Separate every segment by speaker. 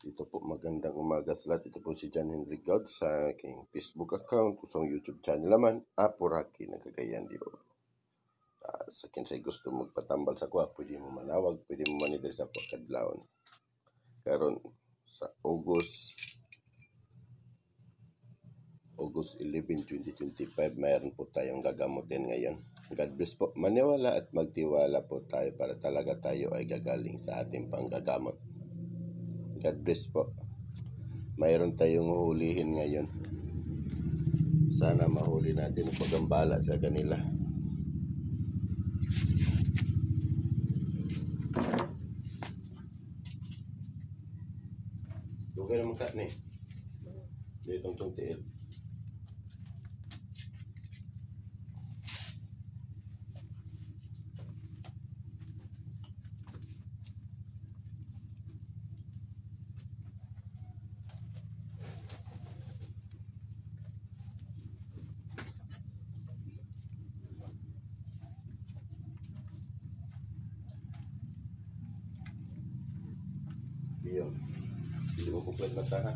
Speaker 1: Ito po, magandang umaga sa lahat. Ito po si John Henry God sa aking Facebook account, usang YouTube channel naman, Apuraki ng Cagayan de Oro. Sa kinsay gusto magpatambal sa kuha, pwede mo manawag, pwede mo manila sa kuha kadlawon. Karon sa August 11, 2025, mayroon po tayong gagamutin ngayon. God bless po. Maniwala at magtiwala po tayo para talaga tayo ay gagaling sa ating panggagamot. God bless po. Mayroon tayong hulihin ngayon. Sana mahuli natin ang pagambala sa kanila. Lugay naman ka ni. Dito itong tiil. Iyon. Hindi mo kuplit mata ha.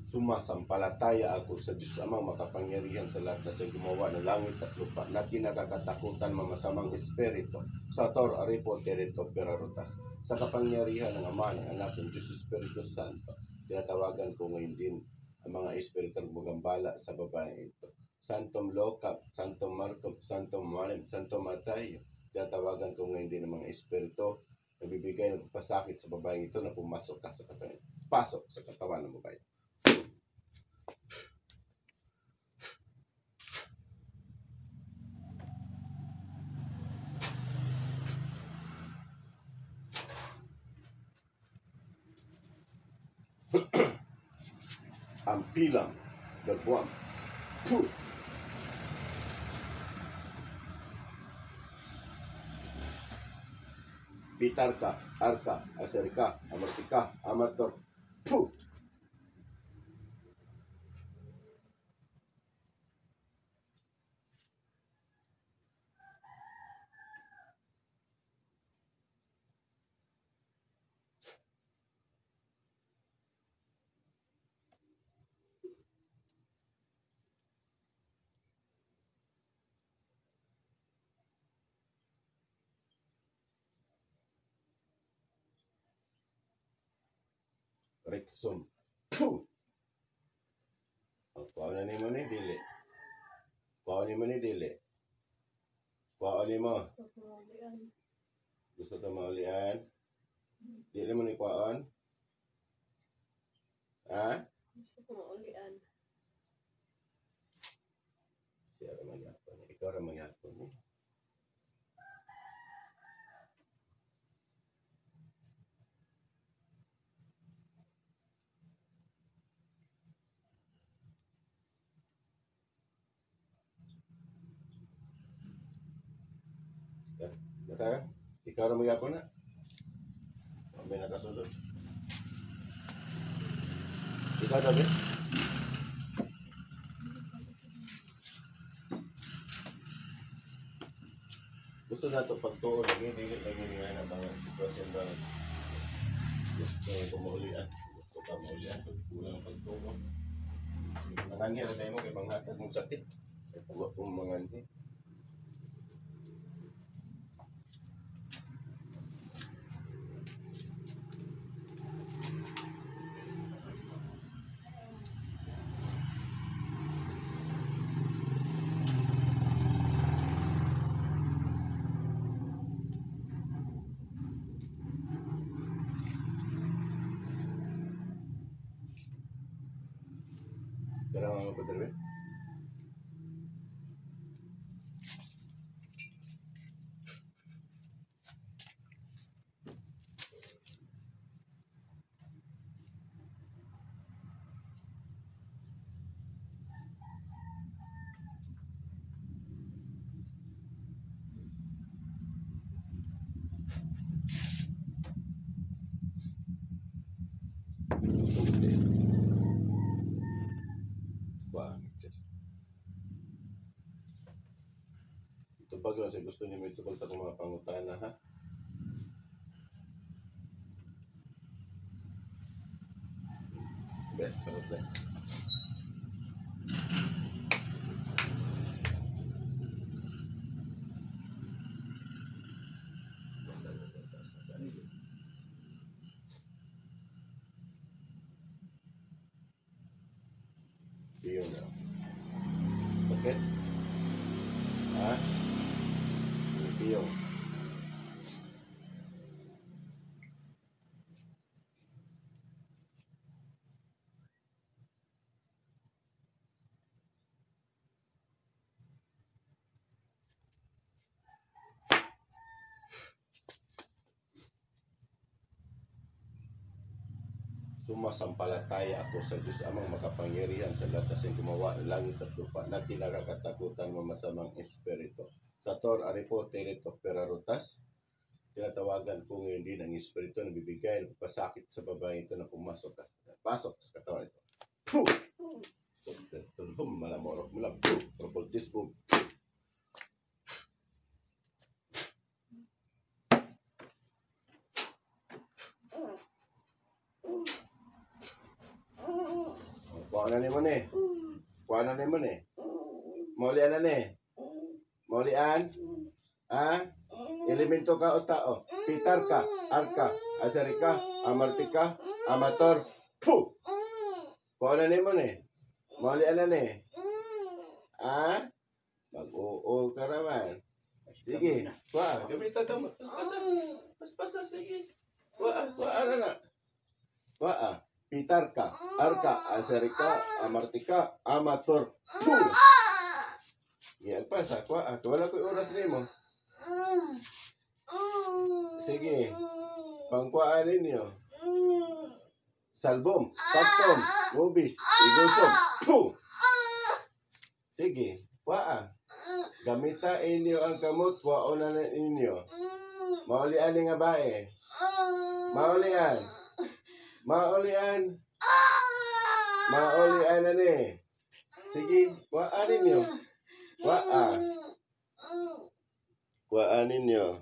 Speaker 1: Sumasampalataya ako sa Diyos Amang makapangyarihan sa lahat na siyang gumawa ng langit at lupa na kinakatakutan mamasamang espiritu sa Tor Aripo Terito Perarutas sa kapangyarihan ng Ama ng Anak ng Diyos Espiritu Santo. Tinatawagan ko ngayon din ang mga espiritu ng magambala sa babae ito. Santom Lokap, Santom Marcop, Santom Manem, Santom Matayo. Tinatawagan ko ngayon din ang mga espiritu na bibigay ng pasakit sa babae ito na pumasok ka sa katawan. Pasok sa katawan ng babae. Ang pilang del buwan. Pitarka, Arka, Aserika, Amartika, Amator. Rexon. Kuha na ni mo ni dili. Kuha ni mo ni dili. Kuha ni mo. Gusto ka maulian? Dili mo ni kuhaan? Ha?
Speaker 2: Gusto ko maulian.
Speaker 1: Siya ramang yapon. Ikaw ramang yapon ni. Nata? Ikaw ramang yapon na? May nakasunod. Ikaw daw eh? Gusto na ito pagtuon. Dili nga na mga sitwasyon ba gusto ko maulian. Gusto ka maulian. Kulang pagtuon. Nangangyari tayo mo kay panghatag mong sakit. Ay puwa pong mga hindi. Pero mga padalwe? gusto niyo may tukol sa mga pangutana, ha? Bet, sagot na. Piyong na. Bakit? Ha? Piyong. Sumasampalataya ako sa Diyos amang makapangyarihan sa lahat ng gumawa ng langit at lupa na kinakatakutan ng masamang espiritu. Sa Tor, Aripo, Terito, Perarutas, tinatawagan ko ngayon din ang espiritu na bibigay ng pasakit sa babae ito na pumasok pasok sa katawan ito. Puh! So, tulhum, malamorok mo lang. Puh! Propultis po. Kuha na mo ni. Kuha na mo ni. Maulian na ni. Maulian. Ha? Elemento ka o tao. Pitar ka. Arka. Asarika. Amartika. Amator. Puh! Kuha na mo ni. Maulian na ni. Ha? Mag-oo ka naman. Sige. Kuha. Gamita ka mo. Paspasa. Paspasa. Sige. Kuha. Kuha na. Kuha. Pitar ka, Arka, Asarika, Amartika, Amator. Puh! Iagpasa, kuha. Wala ko oras na mo. Sige. Pangkuhaan ninyo. Salbom, Paktom, Mubis, Igusom. Puh! Sige. Kuha. Gamita inyo ang kamot, kuha na ninyo. Maulian nga bae. Maulian. Maulian. Maulian na ni. Sige, kuhaan ninyo. Kuhaan. Kuhaan ninyo.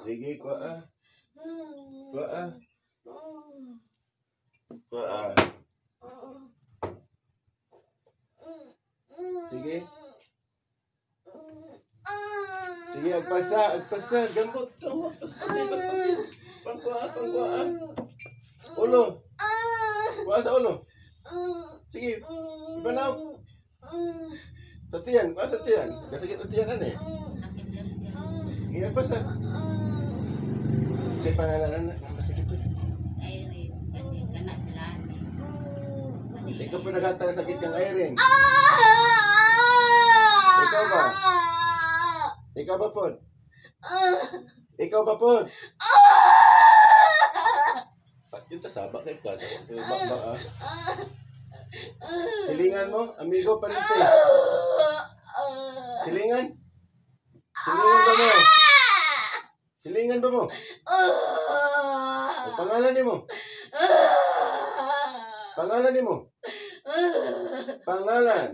Speaker 1: Sige, kuhaan. Kuhaan. Kuhaan. Sige. Sige, agpasa. Gambot. Paspasin. Pangkuhaan. Ulo. Kuha sa ulo. Sige. Ibanaw. Sa tiyan. Kuha sa tiyan. Kasakit ang tiyanan eh. Ingat pa sa. Kasi pangalanan na. Kasakit ko. Ikaw pa naghatang sakit kang Irene. Ikaw ba? Ikaw ba po? Ikaw ba po? Yun ta sabak kay ka. Silingan mo, amigo palite. Silingan? Silingan ba mo? Silingan ba mo? O pangalan ni mo? Pangalan ni mo? Pangalan.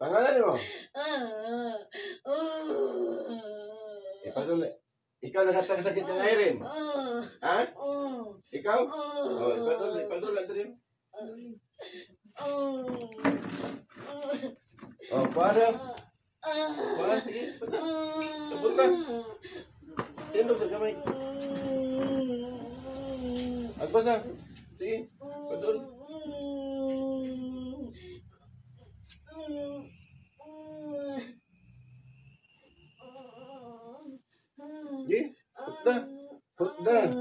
Speaker 1: Pangalan ni mo? Ipaduli. Ikaw nakatasakit ng Irene? Ha? Ikaw? Oh, ipadulan din. Oh, para. Para, sige. Basta. Sabot ka. Tindog sa kamay. Agbasa. Sige. Padul. Hutda.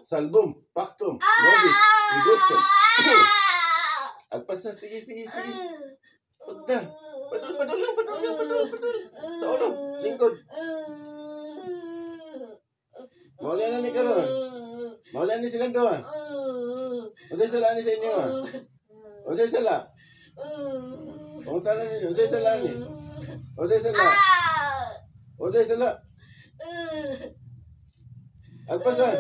Speaker 1: Salbum, Paktum, Mobis, Igutsom. Agpasa, sige. Hutda. Padul. Sa ulo, lingkod. Maulian na ni karon. Maulian ni silang doon. Unsay sala ni sa inyo? Unsay sala? Pangutanan ninyo, unsay sala ni? Unsay sala? Agpasa.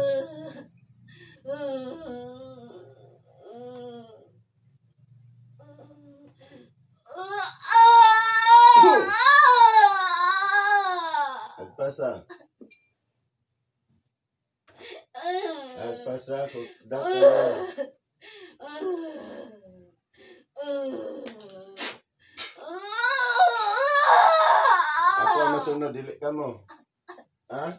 Speaker 1: Agpasa. Agpasa. Dati mo. Ako ang masunod, dili ka mo. Ha?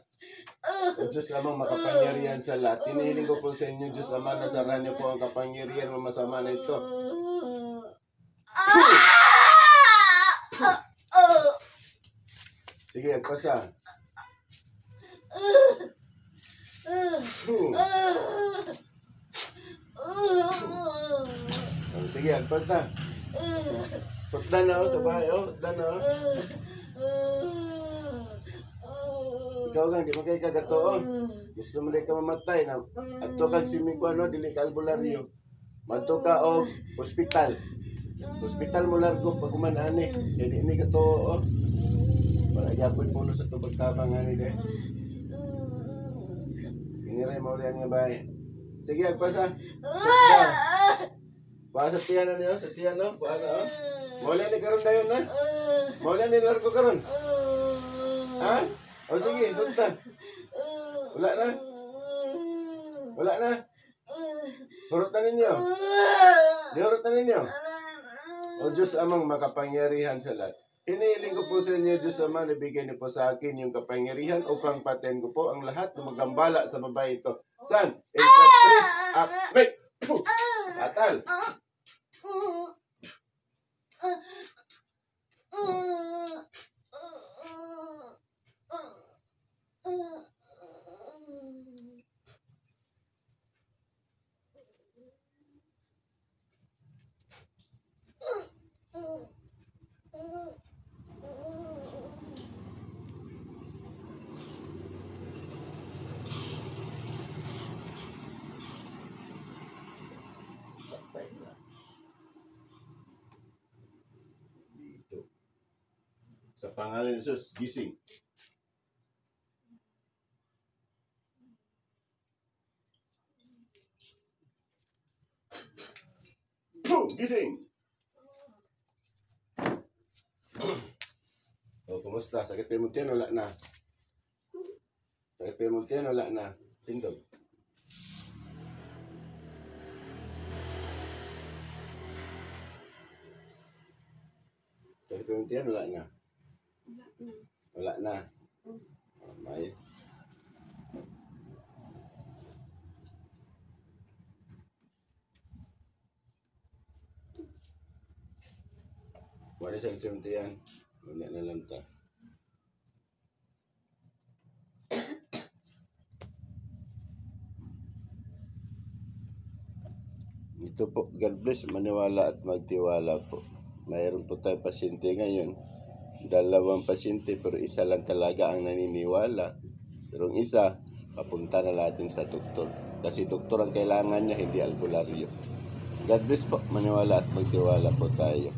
Speaker 1: O Diyos lamang makapangyarihan sa lahat. Tinihiling ko po sa inyo, Diyos Ama, nasarahan niyo po ang kapangyarihan ng masama na ito. Sige, agpasa. Sige, agpasa. Tutdan na sa bahay, tutdan na. Ikaw nga, di mo kayo kagato, gusto mo rin ka mamatay na ato kag simiko, dili ka albularyo. Madto ka o hospital. Hospital mo largo pag umanani. Jadi ini ka to, para yapon po sa ito pagtabang ani de. Iniray mo ulit nga bahay. Sige, agpasa. Pasa tiyan na niyo, sa tiyan no? Paano, Mula ni karon dayon na? Mula ni largo karon? Ha? O sige, dunta. Wala na? Wala na? Hurot na ninyo? Dihurot na ninyo? O Diyos amang makapangyarihan sa lahat. Hinihiling ko po sa inyo, Diyos Ama, nabigay niyo po sa akin yung kapangyarihan upang paten ko po ang lahat na magambala sa babae ito. San? Imperatrice Akmek! Batal! Dito. Sa pangalan ni Jesus, gising. Gising! O, kumusta? Sakit pa yung muntian, wala na. Sakit pa yung muntian, wala na. Tindog. Sakit pa yung muntian, wala na. Wala na. May. Wala sa yan. Wala na lang ta. Ito po, God bless, maniwala at magtiwala po. Mayroon po tayong pasyente ngayon. 2 pasyente pero isa lang talaga ang naniniwala. Pero ang isa, papunta na natin sa doktor. Kasi doktor ang kailangan niya, hindi albularyo. God bless po, maniwala at magtiwala po tayo.